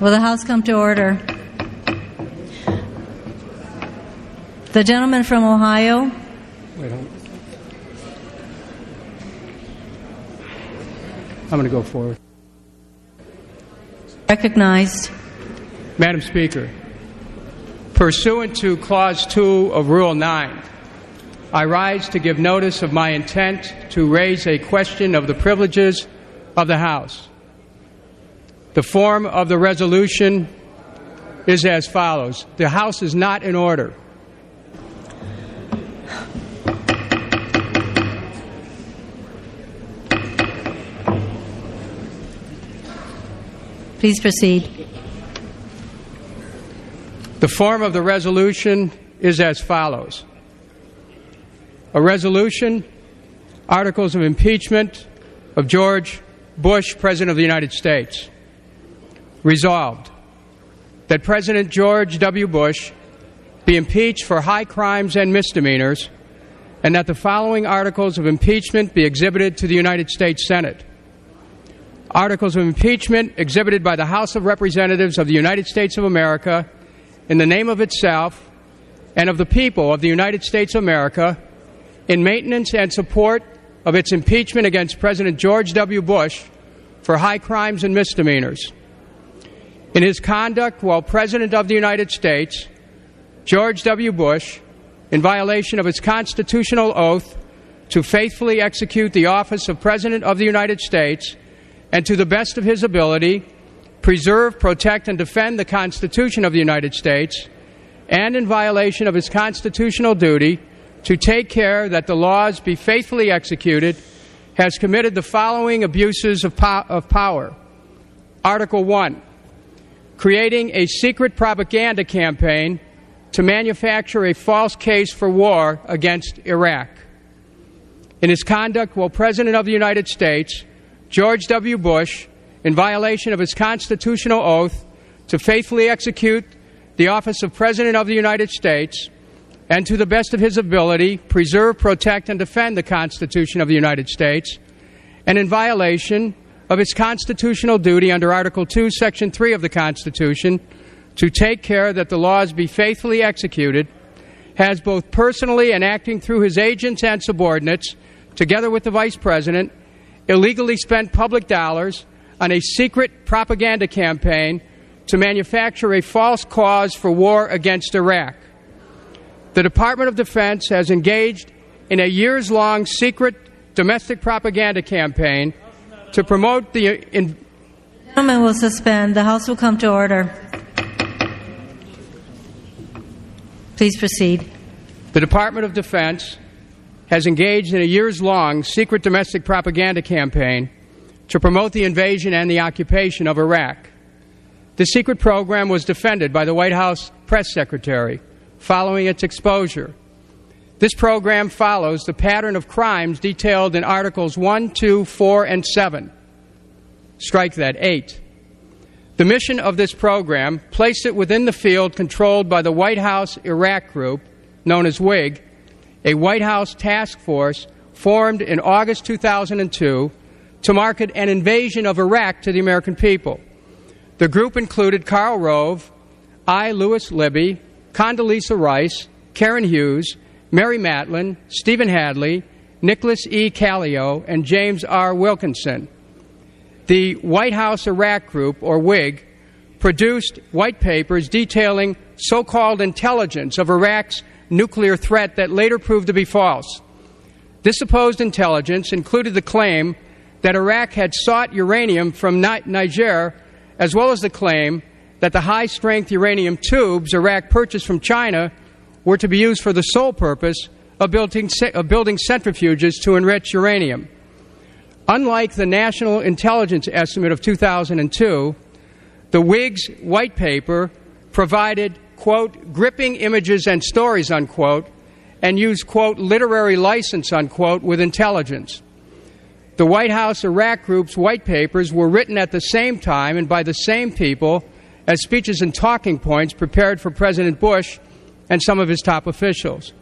Will the House come to order? The gentleman from Ohio. Wait, hold on. I'm going to go forward. Recognized. Madam Speaker, pursuant to Clause 2 of Rule 9, I rise to give notice of my intent to raise a question of the privileges of the House. The form of the resolution is as follows. The House is not in order. Please proceed. The form of the resolution is as follows. A resolution, articles of impeachment of George Bush, President of the United States. Resolved, that President George W. Bush be impeached for high crimes and misdemeanors, and that the following articles of impeachment be exhibited to the United States Senate. Articles of impeachment exhibited by the House of Representatives of the United States of America in the name of itself and of the people of the United States of America in maintenance and support of its impeachment against President George W. Bush for high crimes and misdemeanors. In his conduct while President of the United States, George W. Bush, in violation of his constitutional oath to faithfully execute the office of President of the United States and to the best of his ability, preserve, protect, and defend the Constitution of the United States, and in violation of his constitutional duty to take care that the laws be faithfully executed, has committed the following abuses of power. Article 1, creating a secret propaganda campaign to manufacture a false case for war against Iraq. In his conduct while President of the United States, George W. Bush, in violation of his constitutional oath to faithfully execute the office of President of the United States and to the best of his ability preserve, protect, and defend the Constitution of the United States, and in violation of his constitutional duty under Article 2, Section 3 of the Constitution to take care that the laws be faithfully executed, has both personally and acting through his agents and subordinates, together with the Vice President, illegally spent public dollars on a secret propaganda campaign to manufacture a false cause for war against Iraq. The Department of Defense has engaged in a years-long secret domestic propaganda campaign to promote the... The gentleman will suspend. The House will come to order. Please proceed. The Department of Defense has engaged in a years-long secret domestic propaganda campaign to promote the invasion and the occupation of Iraq. The secret program was defended by the White House press secretary following its exposure. This program follows the pattern of crimes detailed in Articles 1, 2, 4, and 7. Strike that, 8. The mission of this program placed it within the field controlled by the White House Iraq Group, known as WIG, a White House task force formed in August 2002 to market an invasion of Iraq to the American people. The group included Karl Rove, I. Lewis Libby, Condoleezza Rice, Karen Hughes, Mary Matlin, Stephen Hadley, Nicholas E. Callio, and James R. Wilkinson. The White House Iraq Group, or WIG, produced white papers detailing so-called intelligence of Iraq's nuclear threat that later proved to be false. This supposed intelligence included the claim that Iraq had sought uranium from Niger, as well as the claim that the high-strength uranium tubes Iraq purchased from China were to be used for the sole purpose of building centrifuges to enrich uranium. Unlike the National Intelligence Estimate of 2002, the WIG's white paper provided, quote, gripping images and stories, unquote, and used, quote, literary license, unquote, with intelligence. The White House Iraq Group's white papers were written at the same time and by the same people as speeches and talking points prepared for President Bush and some of his top officials.